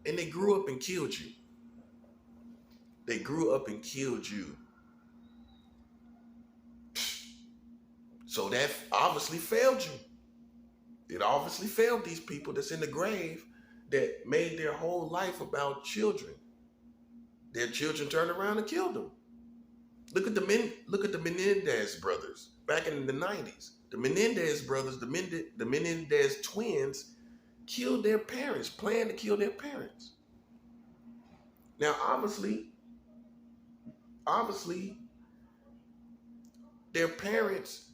and they grew up and killed you. They grew up and killed you. So that obviously failed you. It obviously failed these people that's in the grave that made their whole life about children. Their children turned around and killed them. Look at the Menendez brothers back in the 90s. The Menendez brothers, the Menendez twins killed their parents, planned to kill their parents. Now obviously their parents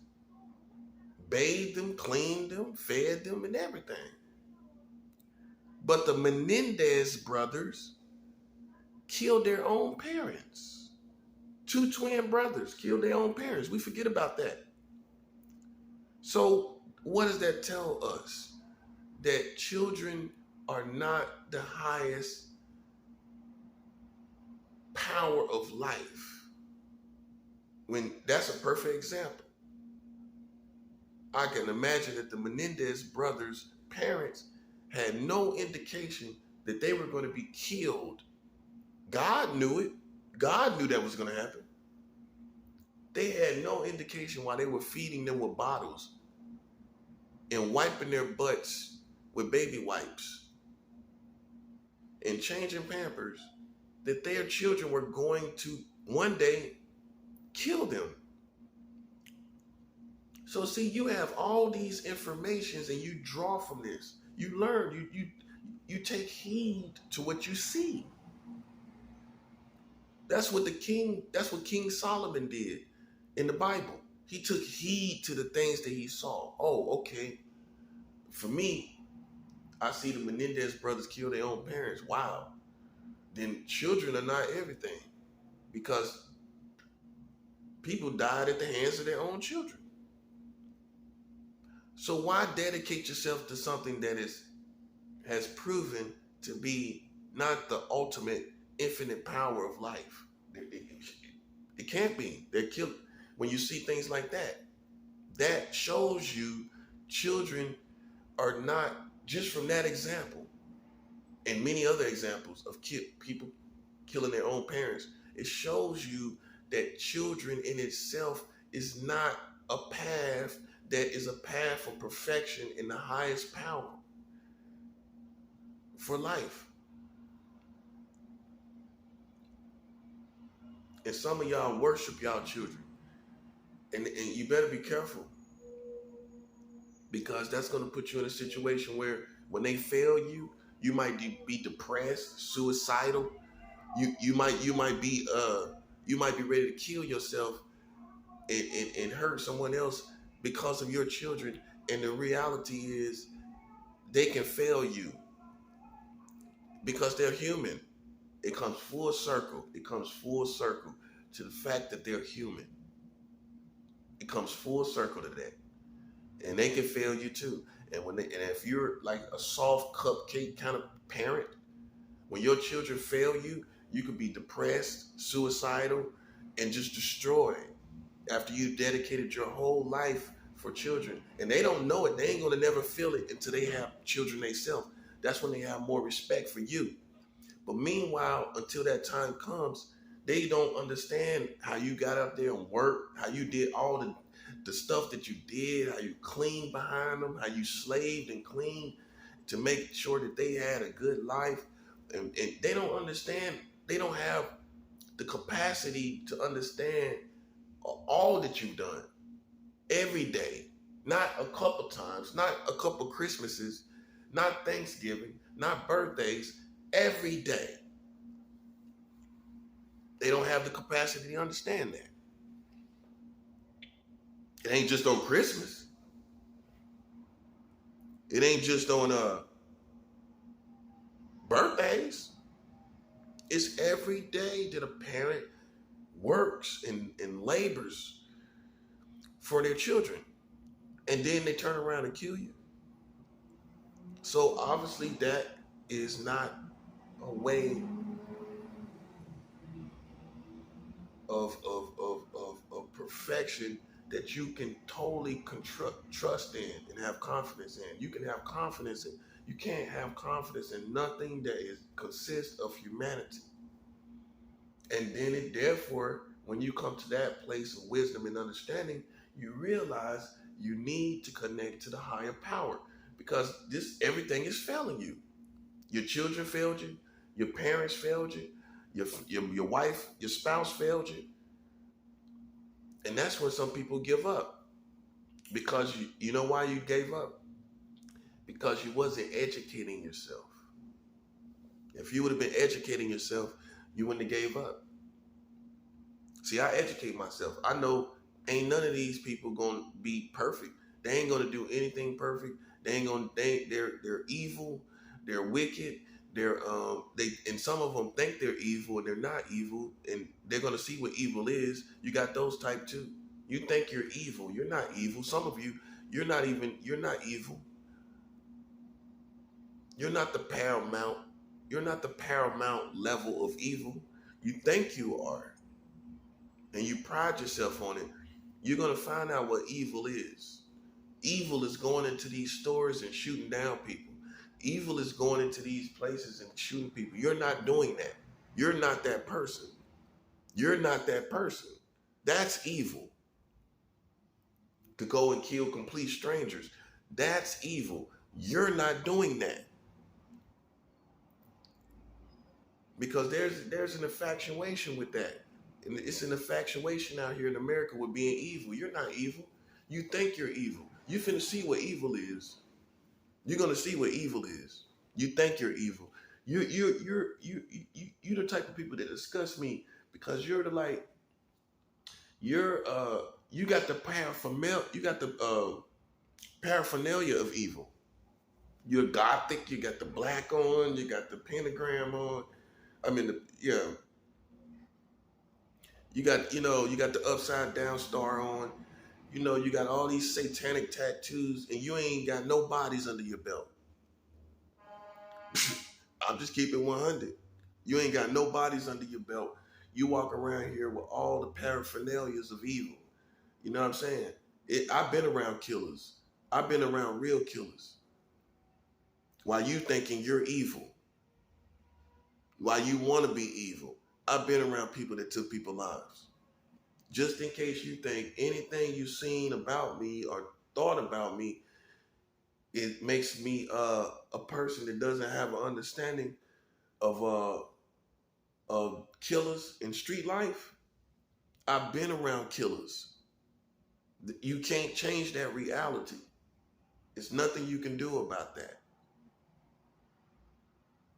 bathed them, cleaned them, fed them, and everything. But the Menendez brothers killed their own parents. Two twin brothers killed their own parents. We forget about that. So what does that tell us? That children are not the highest power of life. When that's a perfect example. I can imagine that the Menendez brothers' parents had no indication that they were going to be killed. God knew it. God knew that was going to happen. They had no indication why they were feeding them with bottles and wiping their butts with baby wipes and changing Pampers, that their children were going to one day kill them. So see, you have all these informations and you draw from this. You learn, you take heed to what you see. That's what King Solomon did in the Bible. He took heed to the things that he saw. Oh, okay. For me, I see the Menendez brothers kill their own parents. Wow. Then children are not everything, because people died at the hands of their own children. So why dedicate yourself to something that has proven to be not the ultimate infinite power of life? It can't be. They're killed. When you see things like that, that shows you children are not, just from that example and many other examples of people killing their own parents, it shows you that children in itself is not a path that is a path for perfection in the highest power for life. And some of y'all worship y'all children. And you better be careful, because that's going to put you in a situation where when they fail you, you might be depressed, suicidal. You might be ready to kill yourself and hurt someone else because of your children. And the reality is they can fail you because they're human. It comes full circle. It comes full circle to the fact that they're human. It comes full circle to that. And they can fail you too. And if you're like a soft cupcake kind of parent, when your children fail you, you could be depressed, suicidal, and just destroyed after you dedicated your whole life for children. And they don't know it. They ain't gonna never feel it until they have children themselves. That's when they have more respect for you. But meanwhile, until that time comes, they don't understand how you got up there and worked, how you did all the stuff that you did, how you cleaned behind them, how you slaved and cleaned to make sure that they had a good life. And they don't understand. They don't have the capacity to understand all that you've done every day, not a couple times, not a couple Christmases, not Thanksgiving, not birthdays, every day. They don't have the capacity to understand that. It ain't just on Christmas. It ain't just on birthdays. It's every day that a parent works and labors for their children. And then they turn around and kill you. So obviously that is not a way of perfection that you can totally trust in and have confidence in. You can have confidence in You can't have confidence in nothing that consists of humanity. And then therefore, when you come to that place of wisdom and understanding, you realize you need to connect to the higher power, because everything is failing you. Your children failed you, your parents failed you, your wife, your spouse failed you. And that's when some people give up. Because you know why you gave up? Because you wasn't educating yourself. If you would have been educating yourself, you wouldn't have gave up. See, I educate myself. I know ain't none of these people gonna be perfect. They ain't gonna do anything perfect. They're evil, they're wicked, and some of them think they're evil and they're not evil, and they're gonna see what evil is. You got those type too. You think you're evil. You're not evil. Some of you, you're not evil. You're not the paramount. You're not the paramount level of evil. You think you are, and you pride yourself on it. You're going to find out what evil is. Evil is going into these stores and shooting down people. Evil is going into these places and shooting people. You're not doing that. You're not that person. You're not that person. That's evil. To go and kill complete strangers. That's evil. You're not doing that. Because there's an infatuation with that. And it's an infatuation out here in America with being evil. You're not evil. You think you're evil. You finna see what evil is. You're gonna see what evil is. You think you're evil. You're the type of people that disgust me, because you're you got the paraphernalia of evil. You're gothic. You got the black on. You got the pentagram on. You got the upside down star on. You got all these satanic tattoos, and you ain't got no bodies under your belt. I'm just keeping 100. You ain't got no bodies under your belt. You walk around here with all the paraphernalias of evil. You know what I'm saying? I've been around killers. I've been around real killers. While you thinking you're evil. While you want to be evil. I've been around people that took people's lives. Just in case you think anything you've seen about me or thought about me, it makes me a person that doesn't have an understanding of killers in street life. I've been around killers. You can't change that reality. It's nothing you can do about that.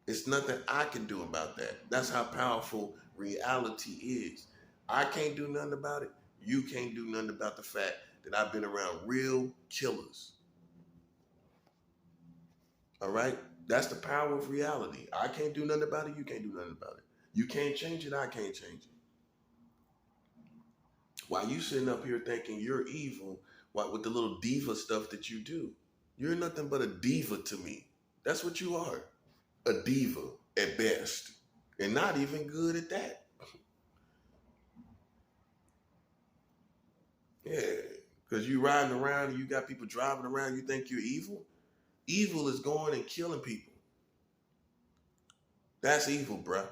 It's nothing I can do about that. That's how powerful reality is. I can't do nothing about it. You can't do nothing about the fact that I've been around real killers. All right? That's the power of reality. I can't do nothing about it. You can't do nothing about it. You can't change it. I can't change it. While you sitting up here thinking you're evil, with the little diva stuff that you do, you're nothing but a diva to me. That's what you are. A diva at best. And not even good at that. Yeah, because you riding around and you got people driving around, you think you're evil? Evil is going and killing people. That's evil, bruh.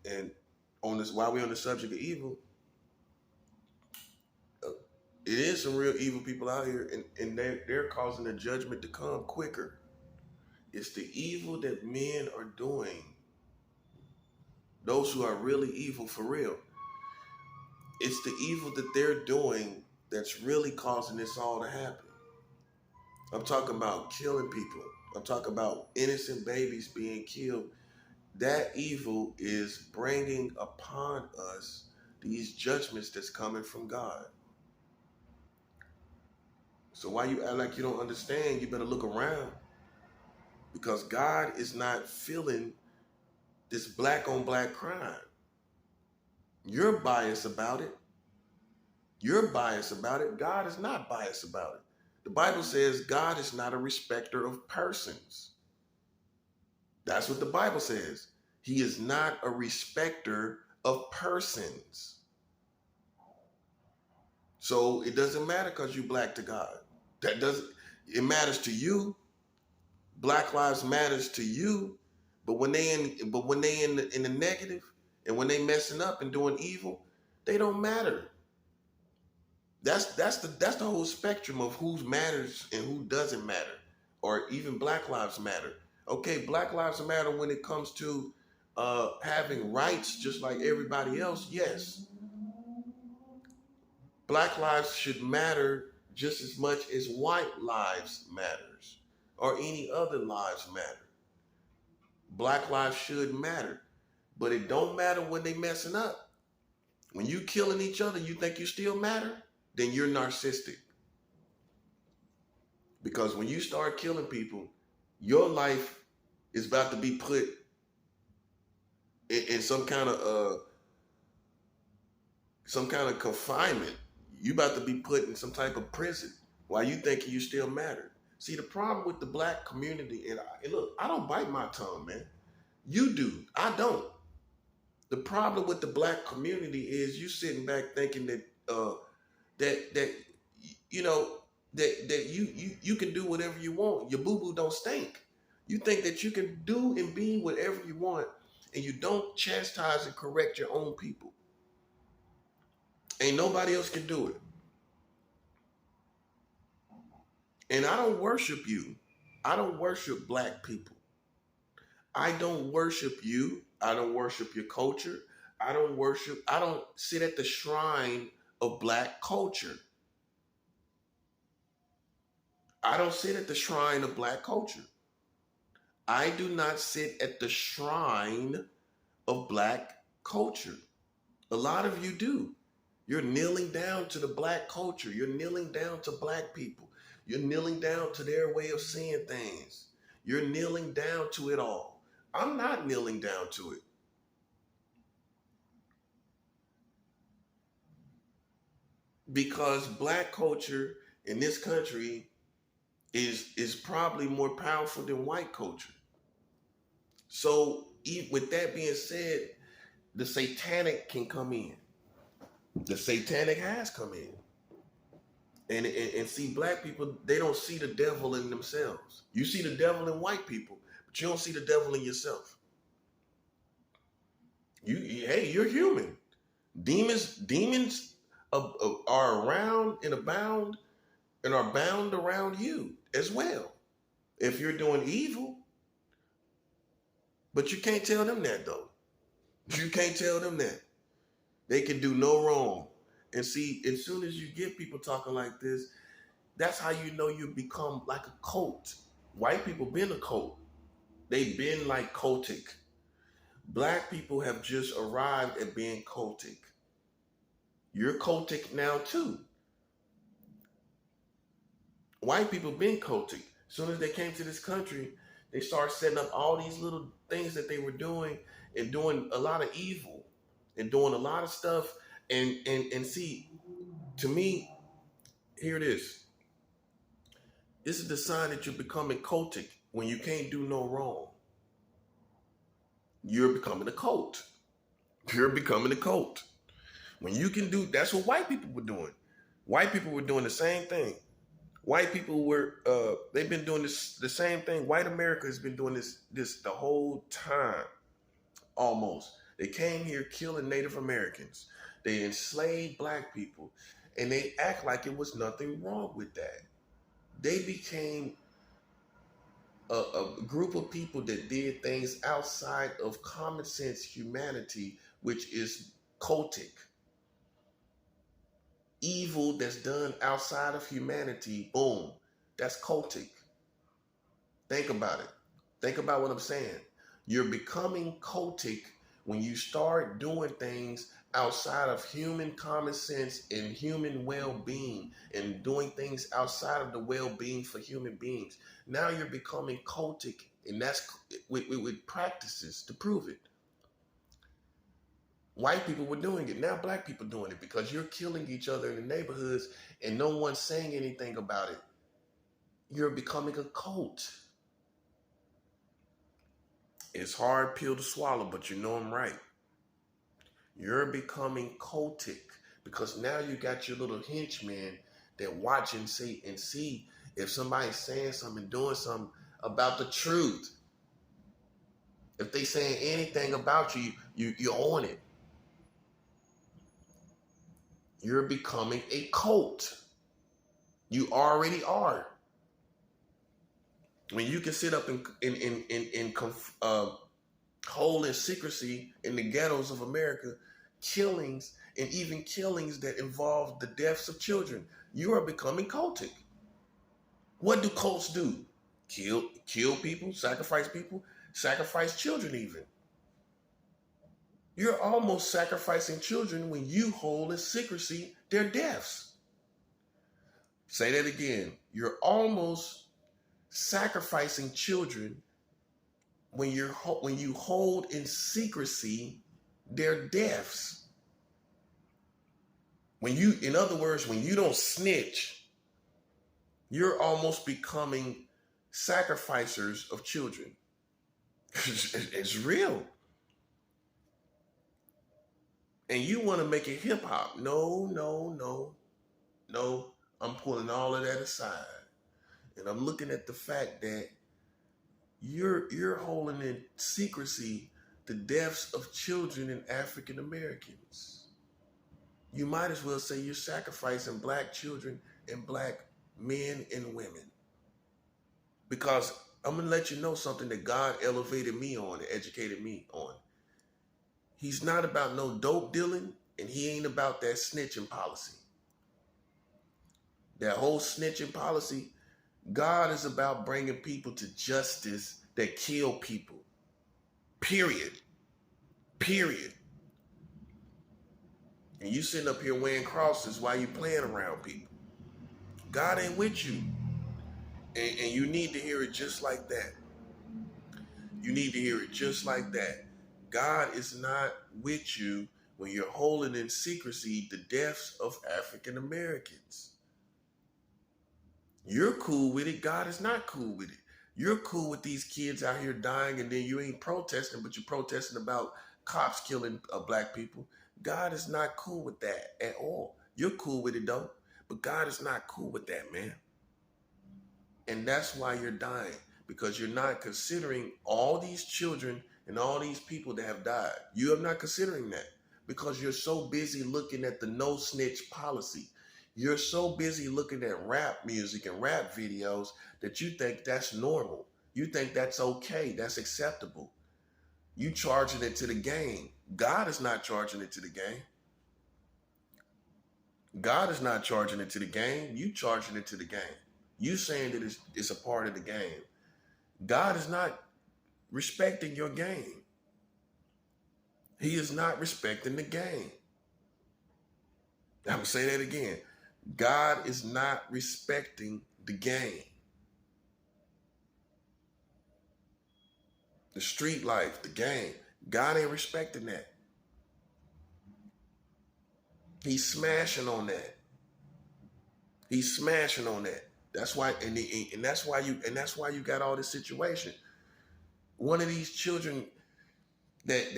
And on this, while we're on the subject of evil, it is some real evil people out here, and they're causing the judgment to come quicker. It's the evil that men are doing. Those who are really evil for real. It's the evil that they're doing that's really causing this all to happen. I'm talking about killing people. I'm talking about innocent babies being killed. That evil is bringing upon us these judgments that's coming from God. So why you act like you don't understand, you better look around. Because God is not feeling this black on black crime. You're biased about it. You're biased about it. God is not biased about it. The Bible says God is not a respecter of persons. That's what the Bible says. He is not a respecter of persons. So it doesn't matter because you black to God. That doesn't. It matters to you. Black lives matters to you. But when they in the negative, and when they messing up and doing evil, they don't matter. That's the whole spectrum of who matters and who doesn't matter, or even Black Lives Matter. Okay, Black Lives Matter when it comes to having rights just like everybody else. Yes, Black lives should matter just as much as white lives matters, or any other lives matter. Black lives should matter, but it don't matter when they messing up. When you killing each other, you think you still matter? Then you're narcissistic. Because when you start killing people, your life is about to be put in some kind of confinement. You about to be put in some type of prison while you think you still matter. See, the problem with the black community, and look, I don't bite my tongue, man. You do. I don't. The problem with the black community is you sitting back thinking that that you know that you can do whatever you want. Your boo boo don't stink. You think that you can do and be whatever you want, and you don't chastise and correct your own people. Ain't nobody else can do it. And I don't worship you. I don't worship black people. I don't worship you. I don't worship your culture. I don't sit at the shrine of black culture. I don't sit at the shrine of black culture. I do not sit at the shrine of black culture. A lot of you do. You're kneeling down to the black culture. You're kneeling down to black people. You're kneeling down to their way of seeing things. You're kneeling down to it all. I'm not kneeling down to it. Because black culture in this country is probably more powerful than white culture. So with that being said, the satanic can come in. The satanic has come in. And see, black people, they don't see the devil in themselves. You see the devil in white people, but you don't see the devil in yourself. Hey, you're human. Demons are around and abound and are bound around you as well. If you're doing evil, but you can't tell them that though. You can't tell them that. They can do no wrong. And see, as soon as you get people talking like this, that's how you know you become like a cult. White people been a cult. They've been like cultic. Black people have just arrived at being cultic. You're cultic now too. White people been cultic. As soon as they came to this country, they started setting up all these little things that they were doing and doing a lot of evil and doing a lot of stuff. And see, to me, here it is. This is the sign that you're becoming cultic when you can't do no wrong. You're becoming a cult. You're becoming a cult. When you can do, that's what white people were doing. White people were doing the same thing. White people were, they've been doing this, the same thing. White America has been doing this the whole time, almost. They came here killing Native Americans. They enslaved black people, and they act like it was nothing wrong with that. They became a group of people that did things outside of common sense humanity, which is cultic. Evil that's done outside of humanity, boom, that's cultic. Think about it. Think about what I'm saying. You're becoming cultic when you start doing things outside of human common sense and human well-being and doing things outside of the well-being for human beings. Now you're becoming cultic, and that's with practices to prove it. White people were doing it. Now black people doing it because you're killing each other in the neighborhoods and no one's saying anything about it. You're becoming a cult. It's hard pill to swallow, but you know I'm right. You're becoming cultic Because now you got your little henchmen that watch and see if somebody's saying something, doing something about the truth. If they saying anything about you, you're on it. You're becoming a cult. You already are. When you can sit up in hold in secrecy in the ghettos of America, killings and even killings that involve the deaths of children, you are becoming cultic. What do cults do? Kill people, sacrifice children even. You're almost sacrificing children when you hold in secrecy their deaths. Say that again. You're almost sacrificing children when you hold in secrecy their deaths. In other words, when you don't snitch, you're almost becoming sacrificers of children. It's real. And you want to make it hip hop. No. I'm pulling all of that aside. And I'm looking at the fact that you're holding in secrecy the deaths of children and African Americans. You might as well say you're sacrificing black children and black men and women. Because I'm going to let you know something that God elevated me on and educated me on. He's not about no dope dealing, and he ain't about that snitching policy. That whole snitching policy, God is about bringing people to justice that kill people. Period. And you sitting up here wearing crosses while you playing around people. God ain't with you. And you need to hear it just like that. You need to hear it just like that. God is not with you when you're holding in secrecy the deaths of African Americans. You're cool with it. God is not cool with it. You're cool with these kids out here dying, and then you ain't protesting, but you're protesting about cops killing black people. God is not cool with that at all. You're cool with it though, but God is not cool with that, man. And that's why you're dying, because you're not considering all these children and all these people that have died. You are not considering that because you're so busy looking at the no snitch policy. You're so busy looking at rap music and rap videos that you think that's normal. You think that's okay. That's acceptable. You charging it to the game. God is not charging it to the game. God is not charging it to the game. You charging it to the game. You saying that it's a part of the game. God is not respecting your game. He is not respecting the game. I'm going to say that again. God is not respecting the game. The street life, the game. God ain't respecting that. He's smashing on that. He's smashing on that. That's why, and that's why you got all this situation. One of these children that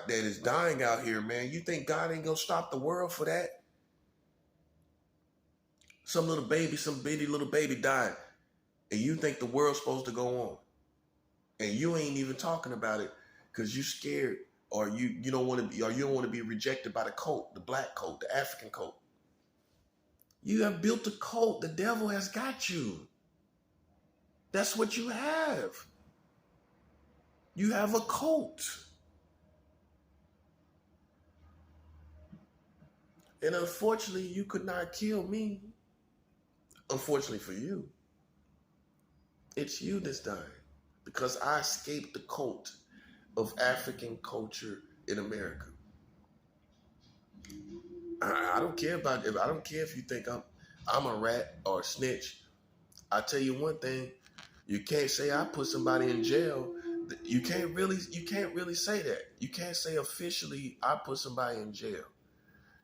is dying out here, man. You think God ain't gonna stop the world for that? Some bitty little baby died, and you think the world's supposed to go on, and you ain't even talking about it because you scared, or you don't want to be, or you don't want to be rejected by the cult, the black cult, the African cult. You have built a cult. The devil has got you. That's what you have. You have a cult. And unfortunately, you could not kill me. Unfortunately for you, it's you that's dying because I escaped the cult of African culture in America. I don't care about it. I don't care if you think I'm a rat or a snitch. I tell you one thing, you can't say I put somebody in jail. You can't really say that. You can't say officially I put somebody in jail.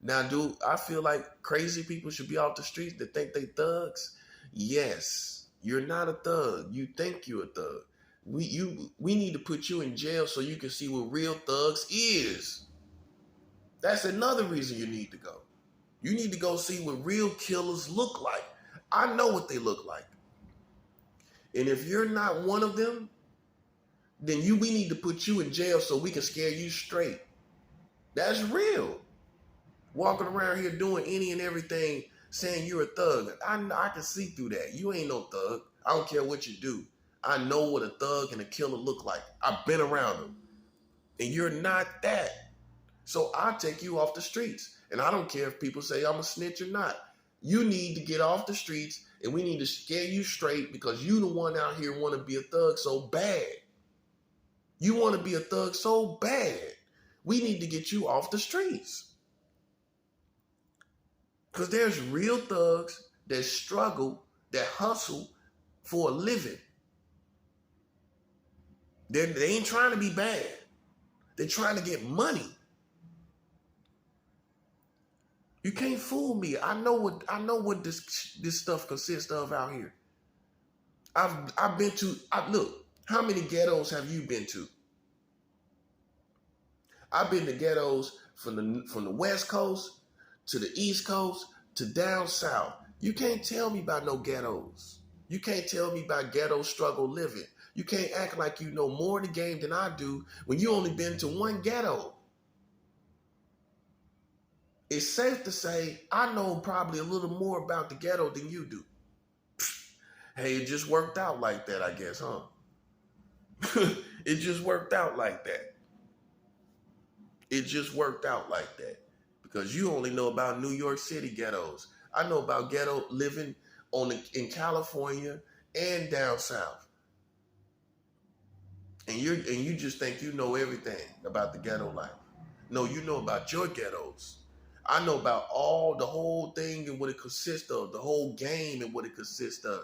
Now, do I feel like crazy people should be off the streets that think they thugs? Yes. You're not a thug. You think you're a thug. We need to put you in jail so you can see what real thugs is. That's another reason you need to go. You need to go see what real killers look like. I know what they look like. And if you're not one of them, then we need to put you in jail so we can scare you straight. That's real. Walking around here doing any and everything, saying you're a thug. I can see through that. You ain't no thug. I don't care what you do. I know what a thug and a killer look like. I've been around them. And you're not that. So I'll take you off the streets. And I don't care if people say I'm a snitch or not. You need to get off the streets, and we need to scare you straight, because you the one out here want to be a thug so bad. You want to be a thug so bad. We need to get you off the streets. Because there's real thugs that struggle, that hustle for a living. They ain't trying to be bad. They're trying to get money. You can't fool me. I know what this stuff consists of out here. I've been to. Look, how many ghettos have you been to? I've been to ghettos from the West Coast to the East Coast to down south. You can't tell me about no ghettos. You can't tell me about ghetto struggle living. You can't act like you know more of the game than I do when you only been to one ghetto. It's safe to say I know probably a little more about the ghetto than you do. Hey, it just worked out like that, I guess, huh? It just worked out like that. It just worked out like that. Because you only know about New York City ghettos. I know about ghetto living in California and down south. And you just think you know everything about the ghetto life. No, you know about your ghettos. I know about the whole thing and what it consists of, the whole game and what it consists of.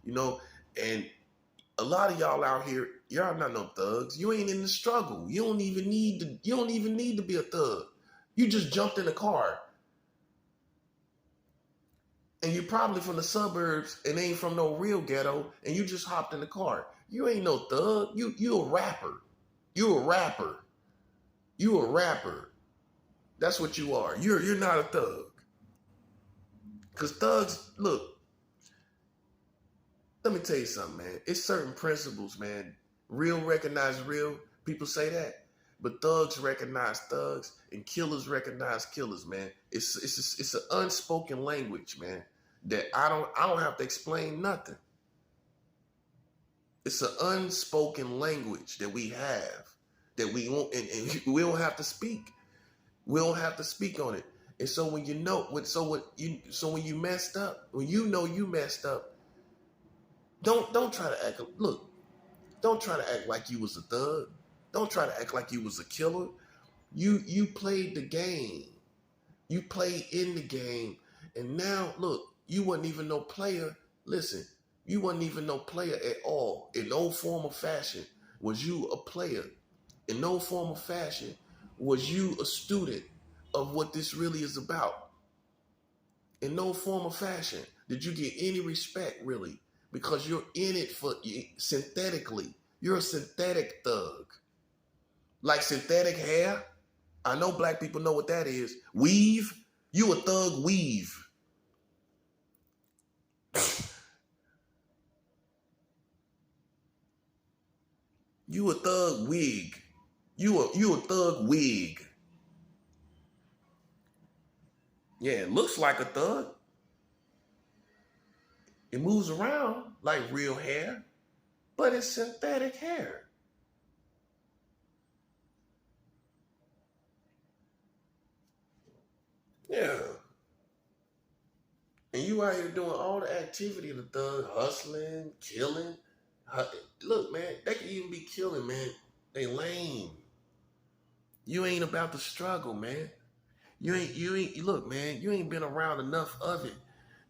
You know, and a lot of y'all out here, y'all not no thugs. You ain't in the struggle. You don't even need to be a thug. You just jumped in a car. And you're probably from the suburbs and ain't from no real ghetto, and you just hopped in the car. You ain't no thug. You a rapper. You a rapper. You a rapper. That's what you are. You're not a thug. Because thugs, look, let me tell you something, man. It's certain principles, man. Real recognize real. People say that. But thugs recognize thugs and killers recognize killers, man. It's an unspoken language, man, that I don't have to explain nothing. It's an unspoken language that we have that we won't, and we don't have to speak. We don't have to speak on it. And so when you know, when you messed up, when you know you messed up, don't try to act. Look, don't try to act like you was a thug. Don't try to act like you was a killer. You played the game. You played in the game, and now look, you wasn't even no player. Listen, you wasn't even no player at all. In no form or fashion was you a player. In no form or fashion was you a student of what this really is about. In no form or fashion did you get any respect, really, because you're in it for synthetically. You're a synthetic thug. Like synthetic hair. I know black people know what that is. Weave. You a thug weave. You a thug wig. You a thug wig. Yeah, it looks like a thug. It moves around like real hair, but it's synthetic hair. Yeah. And you out here doing all the activity of the thug, hustling, killing. Look, man, they can even be killing, man. They lame. You ain't about the struggle, man. Look, man, you ain't been around enough of it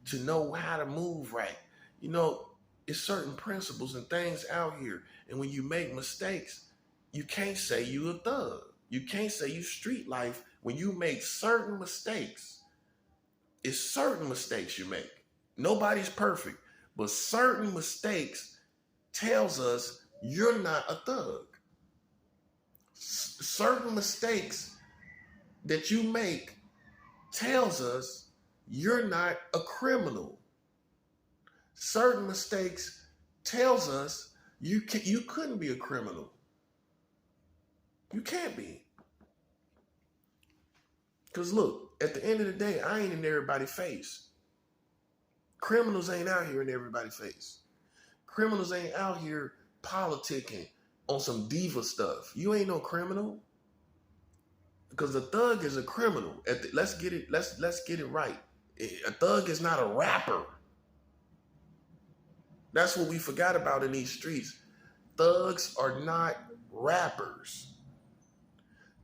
to know how to move right. You know, it's certain principles and things out here. And when you make mistakes, you can't say you a thug. You can't say you street life when you make certain mistakes. It's certain mistakes you make. Nobody's perfect, but certain mistakes tells us you're not a thug. Certain mistakes that you make tells us you're not a criminal. Certain mistakes tells us you couldn't be a criminal. You can't be. Because look, at the end of the day, I ain't in everybody's face. Criminals ain't out here in everybody's face. Criminals ain't out here politicking on some diva stuff. You ain't no criminal. Because a thug is a criminal. Let's get it right. A thug is not a rapper. That's what we forgot about in these streets. Thugs are not rappers.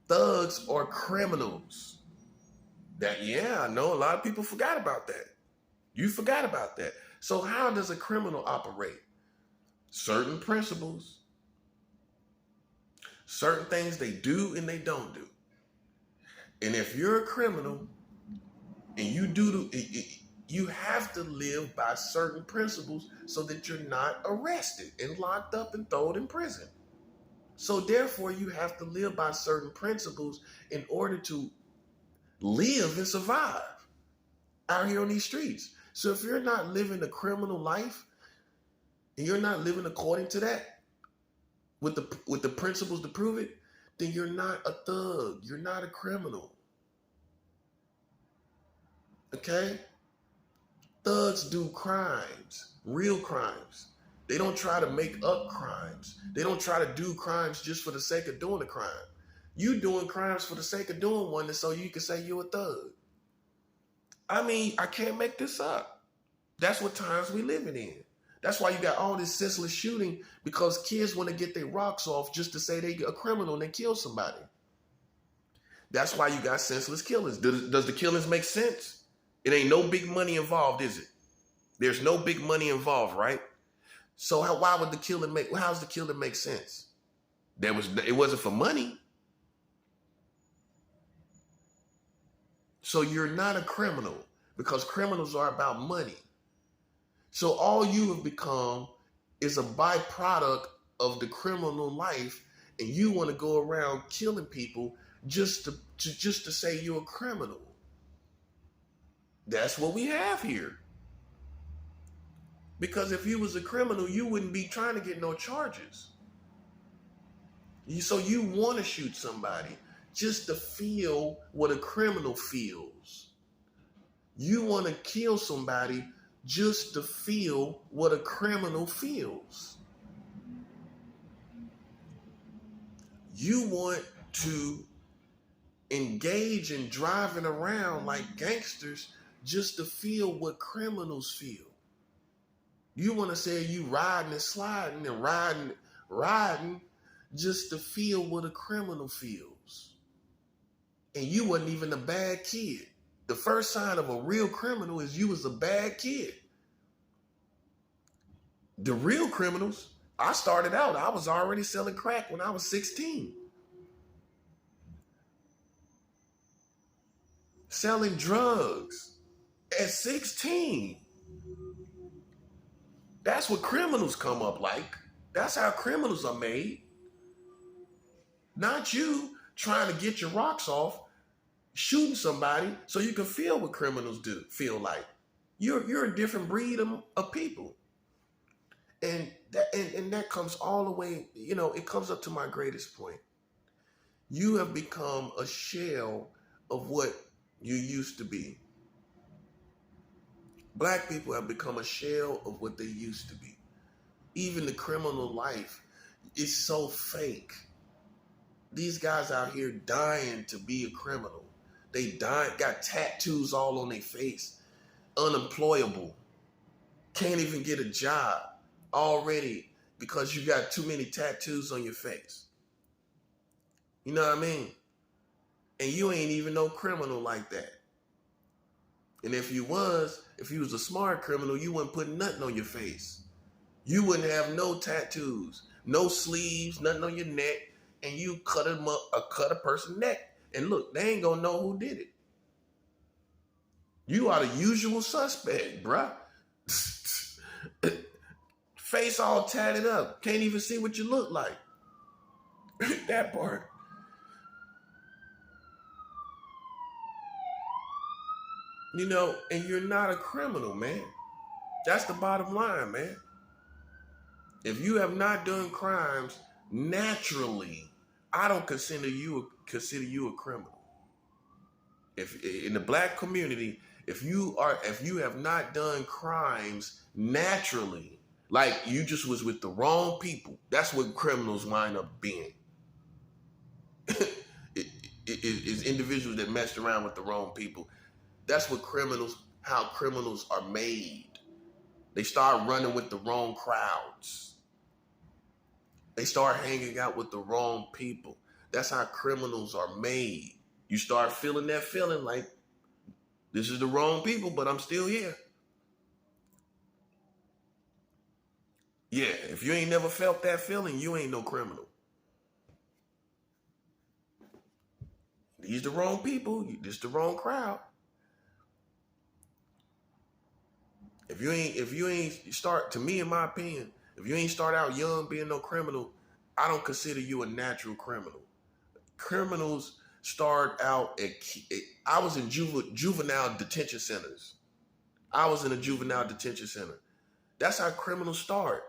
Thugs are criminals. I know a lot of people forgot about that. You forgot about that. So how does a criminal operate? Certain principles, certain things they do and they don't do. And if you're a criminal and you have to live by certain principles so that you're not arrested and locked up and thrown in prison. So therefore, you have to live by certain principles in order to live and survive out here on these streets. So if you're not living a criminal life and you're not living according to that with the principles to prove it, then you're not a thug. You're not a criminal. Okay? Thugs do crimes, real crimes. They don't try to make up crimes. They don't try to do crimes just for the sake of doing a crime. You doing crimes for the sake of doing one so you can say you're a thug. I mean, I can't make this up. That's what times we living in. That's why you got all this senseless shooting, because kids want to get their rocks off just to say they a criminal and they kill somebody. That's why you got senseless killings. Does the killings make sense? It ain't no big money involved, is it? There's no big money involved, right? So why would the killing how's the killing make sense? It wasn't for money. So you're not a criminal, because criminals are about money. So all you have become is a byproduct of the criminal life, and you want to go around killing people just to say you're a criminal. That's what we have here. Because if you was a criminal, you wouldn't be trying to get no charges. So you want to shoot somebody just to feel what a criminal feels. You want to kill somebody just to feel what a criminal feels. You want to engage in driving around like gangsters just to feel what criminals feel. You want to say you riding and sliding and riding just to feel what a criminal feels. And you wasn't even a bad kid. The first sign of a real criminal is you was a bad kid. The real criminals, I started out, I was already selling crack when I was 16. Selling drugs at 16. That's what criminals come up like. That's how criminals are made. Not you trying to get your rocks off, shooting somebody so you can feel what criminals feel like. You're a different breed of people. And that comes all the way, it comes up to my greatest point. You have become a shell of what you used to be. Black people have become a shell of what they used to be. Even the criminal life is so fake. These guys out here dying to be a criminal. They got tattoos all on their face. Unemployable. Can't even get a job already because you got too many tattoos on your face. You know what I mean? And you ain't even no criminal like that. And if you was a smart criminal, you wouldn't put nothing on your face. You wouldn't have no tattoos, no sleeves, nothing on your neck, and you cut a person's neck. And look, they ain't gonna know who did it. You are the usual suspect, bruh. Face all tatted up. Can't even see what you look like. That part. And you're not a criminal, man. That's the bottom line, man. If you have not done crimes naturally, I don't consider you a criminal. If in the black community, if you have not done crimes naturally, like you just was with the wrong people, that's what criminals wind up being. It's individuals that messed around with the wrong people. That's how criminals are made. They start running with the wrong crowds. They start hanging out with the wrong people. That's how criminals are made. You start feeling that feeling like, this is the wrong people, but I'm still here. Yeah, if you ain't never felt that feeling, you ain't no criminal. These the wrong people. This the wrong crowd. If you ain't start, to me, in my opinion, if you ain't start out young being no criminal, I don't consider you a natural criminal. Criminals start out I was in juvenile detention centers. I was in a juvenile detention center. That's how criminals start.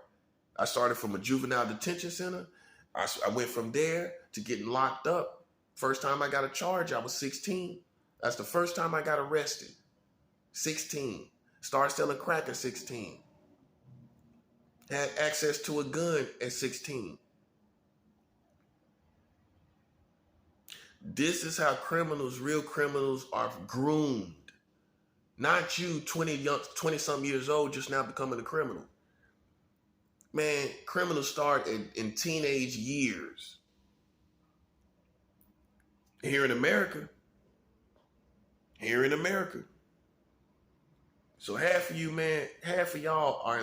I started from a juvenile detention center. I went from there to getting locked up. First time I got a charge, I was 16. That's the first time I got arrested. 16. Started selling crack at 16. Had access to a gun at 16. This is how real criminals are groomed. Not you, 20-something years old, just now becoming a criminal. Man, criminals start in teenage years. Here in America. So half of y'all are in